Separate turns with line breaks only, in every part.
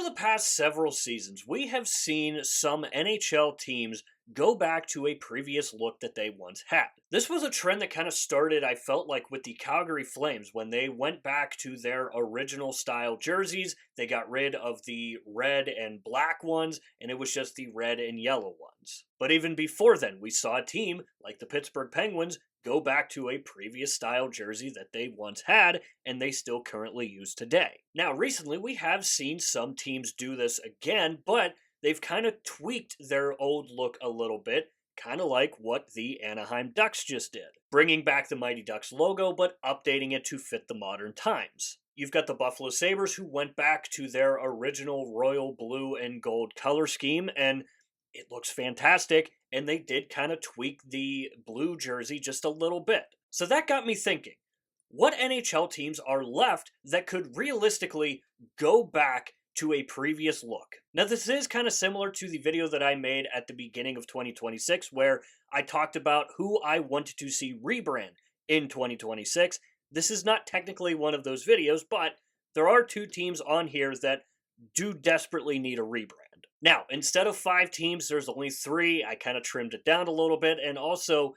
Over the past several seasons, we have seen some NHL teams go back to a previous look that they once had. This was a trend that kind of started, I felt like, with the Calgary Flames when they went back to their original style jerseys. They got rid of the red and black ones, and it was just the red and yellow ones. But even before then, we saw a team like the Pittsburgh Penguins go back to a previous style jersey that they once had and they still currently use today. Now, recently we have seen some teams do this again, but they've kind of tweaked their old look a little bit, kind of like what the Anaheim Ducks just did, bringing back the Mighty Ducks logo but updating it to fit the modern times. You've got the Buffalo Sabres who went back to their original royal blue and gold color scheme, and it looks fantastic, and they did kind of tweak the blue jersey just a little bit. So that got me thinking, what NHL teams are left that could realistically go back to a previous look? Now, this is kind of similar to the video that I made at the beginning of 2026, where I talked about who I wanted to see rebrand in 2026. This is not technically one of those videos, but there are two teams on here that do desperately need a rebrand. Now, instead of 5 teams, there's only 3. I kind of trimmed it down a little bit, and also,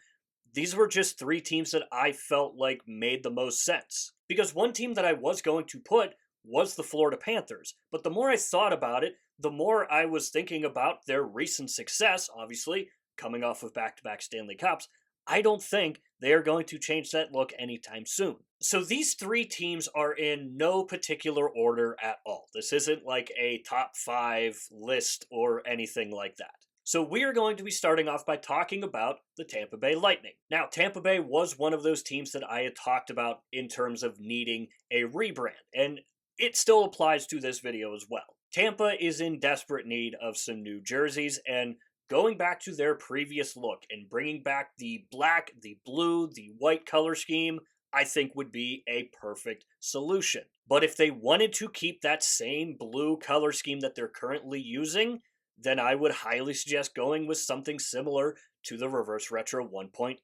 these were just 3 teams that I felt like made the most sense. Because one team that I was going to put was the Florida Panthers, but the more I thought about it, the more I was thinking about their recent success, obviously, coming off of back-to-back Stanley Cups. I don't think they are going to change that look anytime soon. So these 3 teams are in no particular order at all. This isn't like a top 5 list or anything like that. So we are going to be starting off by talking about the Tampa Bay Lightning. Now, Tampa Bay was one of those teams that I had talked about in terms of needing a rebrand, and it still applies to this video as well. Tampa is in desperate need of some new jerseys, and going back to their previous look and bringing back the black, the blue, the white color scheme, I think would be a perfect solution. But if they wanted to keep that same blue color scheme that they're currently using, then I would highly suggest going with something similar to the Reverse Retro 1.0,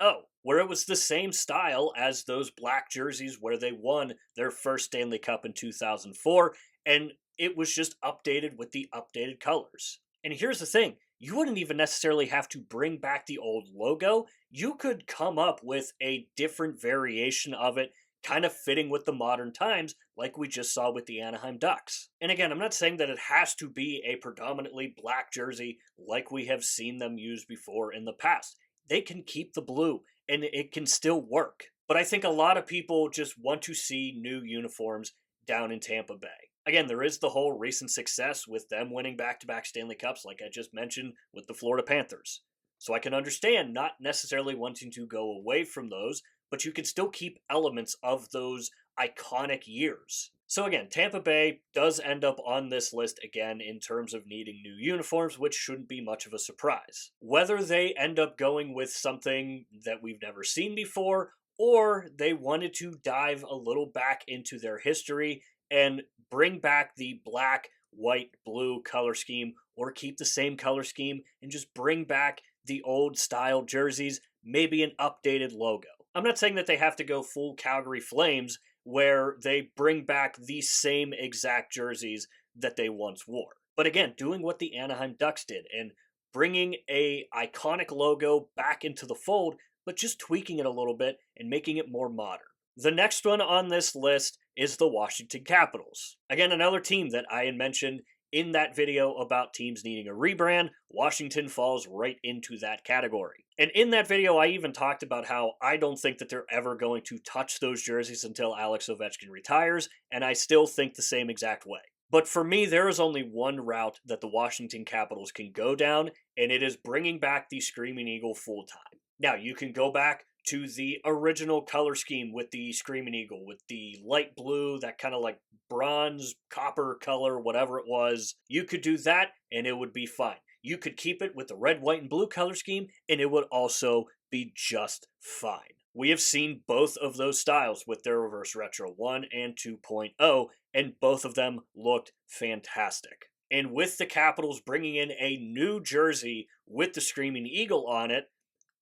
where it was the same style as those black jerseys where they won their first Stanley Cup in 2004, and it was just updated with the updated colors. And here's the thing, you wouldn't even necessarily have to bring back the old logo. You could come up with a different variation of it, kind of fitting with the modern times, like we just saw with the Anaheim Ducks. And again, I'm not saying that it has to be a predominantly black jersey like we have seen them use before in the past. They can keep the blue, and it can still work. But I think a lot of people just want to see new uniforms down in Tampa Bay. Again, there is the whole recent success with them winning back-to-back Stanley Cups, like I just mentioned, with the Florida Panthers. So I can understand not necessarily wanting to go away from those, but you can still keep elements of those iconic years. So again, Tampa Bay does end up on this list again in terms of needing new uniforms, which shouldn't be much of a surprise. Whether they end up going with something that we've never seen before, or they wanted to dive a little back into their history and bring back the black, white, blue color scheme, or keep the same color scheme and just bring back the old style jerseys, maybe an updated logo. I'm not saying that they have to go full Calgary Flames where they bring back the same exact jerseys that they once wore. But again, doing what the Anaheim Ducks did and bringing a iconic logo back into the fold, but just tweaking it a little bit and making it more modern. The next one on this list is the Washington Capitals. Again, another team that I had mentioned in that video about teams needing a rebrand. Washington falls right into that category. And in that video, I even talked about how I don't think that they're ever going to touch those jerseys until Alex Ovechkin retires, and I still think the same exact way. But for me, there is only one route that the Washington Capitals can go down, and it is bringing back the Screaming Eagle full-time. Now, you can go back to the original color scheme with the Screaming Eagle, with the light blue, that kind of like bronze, copper color, whatever it was. You could do that, and it would be fine. You could keep it with the red, white, and blue color scheme, and it would also be just fine. We have seen both of those styles with their Reverse Retro 1 and 2.0, and both of them looked fantastic. And with the Capitals bringing in a new jersey with the Screaming Eagle on it,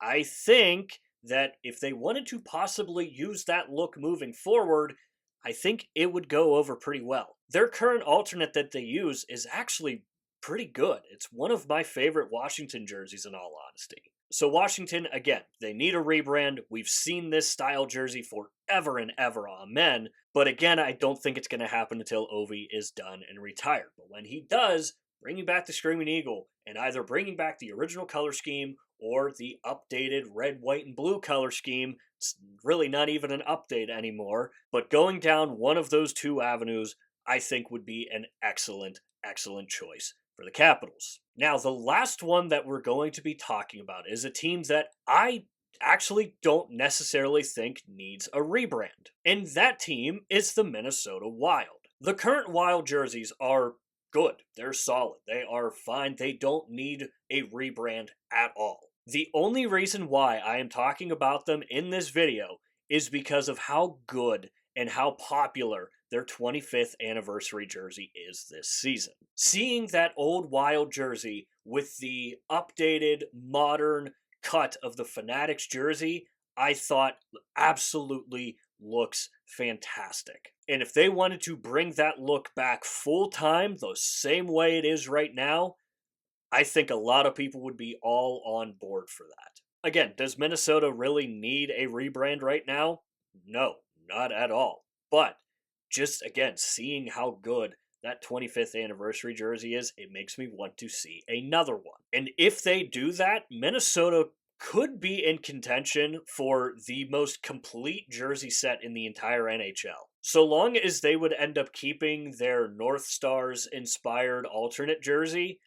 I think that if they wanted to possibly use that look moving forward, I think it would go over pretty well. Their current alternate that they use is actually pretty good. It's one of my favorite Washington jerseys, in all honesty. So, Washington, again, they need a rebrand. We've seen this style jersey forever and ever, amen. But again, I don't think it's going to happen until Ovi is done and retired. But when he does, bringing back the Screaming Eagle and either bringing back the original color scheme or the updated red, white, and blue color scheme. It's really not even an update anymore, but going down one of those two avenues, I think would be an excellent, excellent choice for the Capitals. Now, the last one that we're going to be talking about is a team that I actually don't necessarily think needs a rebrand, and that team is the Minnesota Wild. The current Wild jerseys are good. They're solid. They are fine. They don't need a rebrand at all. The only reason why I am talking about them in this video is because of how good and how popular their 25th anniversary jersey is this season. Seeing that old Wild jersey with the updated, modern cut of the Fanatics jersey, I thought absolutely looks fantastic. And if they wanted to bring that look back full time, the same way it is right now, I think a lot of people would be all on board for that. Again, does Minnesota really need a rebrand right now? No, not at all. But just again, seeing how good that 25th anniversary jersey is, it makes me want to see another one. And if they do that, Minnesota could be in contention for the most complete jersey set in the entire NHL. So long as they would end up keeping their North Stars inspired alternate jersey,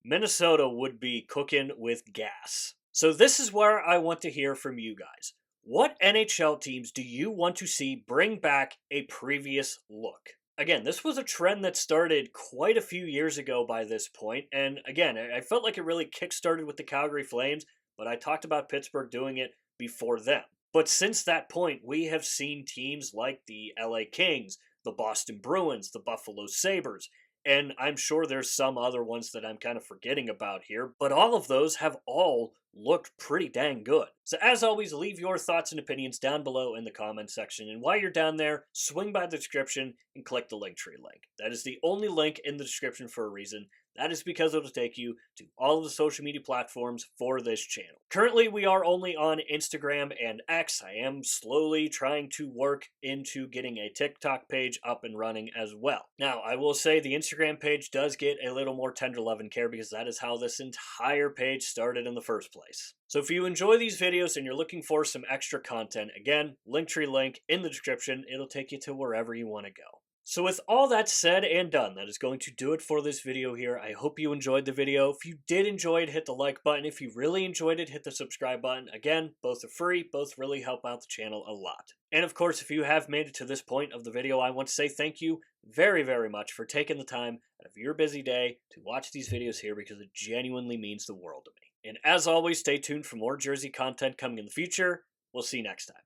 Minnesota would be cooking with gas. So this is where I want to hear from you guys. What NHL teams do you want to see bring back a previous look? Again, this was a trend that started quite a few years ago by this point, and again, I felt like it really kickstarted with the Calgary Flames, but I talked about Pittsburgh doing it before them. But since that point, we have seen teams like the LA Kings, the Boston Bruins, the Buffalo Sabres, and I'm sure there's some other ones that I'm kind of forgetting about here, but all of those have all looked pretty dang good. So as always, leave your thoughts and opinions down below in the comment section, and while you're down there, swing by the description and click the Linktree link. That is the only link in the description for a reason. That is because it'll take you to all of the social media platforms for this channel. Currently, we are only on Instagram and X. I am slowly trying to work into getting a TikTok page up and running as well. Now, I will say the Instagram page does get a little more tender love and care because that is how this entire page started in the first place. So if you enjoy these videos and you're looking for some extra content, again, Linktree link in the description. It'll take you to wherever you want to go. So with all that said and done, that is going to do it for this video here. I hope you enjoyed the video. If you did enjoy it, hit the like button. If you really enjoyed it, hit the subscribe button. Again, both are free, both really help out the channel a lot. And of course, if you have made it to this point of the video, I want to say thank you very, very much for taking the time out of your busy day to watch these videos here because it genuinely means the world to me. And as always, stay tuned for more Jersey content coming in the future. We'll see you next time.